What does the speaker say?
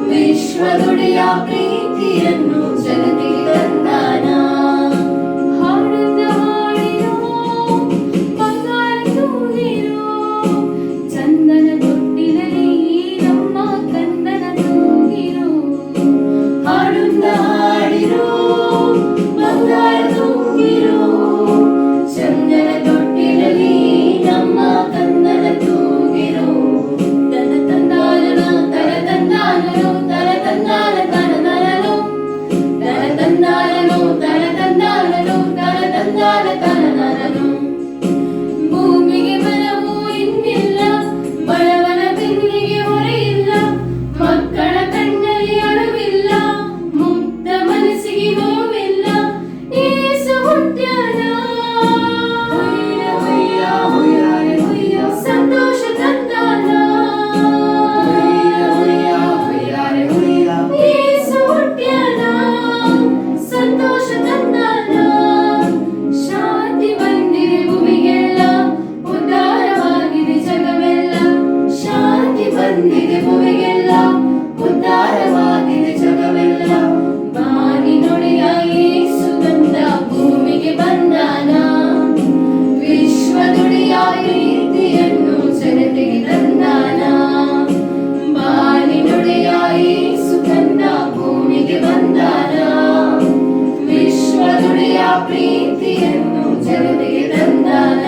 ವಿಶ್ವದೊಡೆಯ ಪ್ರೀತಿಯನ್ನು ಜನತೆಗೆ ತಂದಾನ. ಹಾಡದ ಹಾಡಿರೋ ಬಂಗಾರ ತೂಗಿರೋ ಚಂದನ ತೊಟ್ಟಿಲಲ್ಲಿ ನಮ್ಮ ಕಂದನ ತೂಗಿರೋ. ಹಾಡುತ್ತ ಹಾಡಿರೋ ಬಂಗಾರ ತೂಗಿರೋ ಚಂದನ ತೊಟ್ಟಿಲಲ್ಲಿ ನಮ್ಮ ಕಂದನ ತೂಗಿರೋ. ತನ ತಂದಾನನ ತನ ತಂದಾನನು ತನ ತಂದಾನ ತನ ನನನು ತನ ತಂದಾನನು ತನ ತಂದಾನನು ತನ ತಂದಾನ ತನ ನನನು. ಭೂಮಿಗೆ ಬಲವು ಇನ್ನಿಲ್ಲ, ಬಡವನ ಬೆನ್ನಿಗೆ ಹೊರೆಯಿಲ್ಲ, ಮಕ್ಕಳ ಕಣ್ಣಲ್ಲಿ ಅಳುವಿಲ್ಲ, ಮುಗ್ಧ ಮನಸ್ಸಿಗೆ ನೋವಿಲ್ಲ. ಯೇಸು ಹುಟ್ಟ್ಯಾನ, ಹೊಯ್ಯ ಹೊಯ್ಯ ಹೊಯ್ಯ ಸಂತೋಷ ತಂದಾನ. ಯೇಸು ಹುಟ್ಟ್ಯಾನ, ಸಂತೋಷ ತಂದಾನ. ಶಾಂತಿ ಬಂದಿದೆ ಭೂಮಿಗೆಲ್ಲ, ಉದ್ಧಾರವಾಗಿದೆ ಜಗವೆಲ್ಲ. ಶಾಂತಿ ಬಂದಿದೆ ಭೂಮಿಗೆಲ್ಲ, ಉದ್ಧಾರವಾಗಿದೆ ಜಗವೆಲ್ಲ. ಬಾನಿ ನುಡಿಯ ಯೇಸು ತಂದ ಭೂಮಿಗೆ ಬಂದಾನ. ವಿಶ್ವದುಡಿಯ ಪ್ರೀತಿಯನ್ನು ಜನತೆಗೆ ತಂದಾನ. ಬಾನಿ ನುಡಿಯ ಯೇಸು ತಂದ ಭೂಮಿಗೆ ಬಂದಾನ. ವಿಶ್ವದುಡಿಯ ಪ್ರೀತಿಯನ್ನು ಜನತೆಗೆ ತಂದಾನ.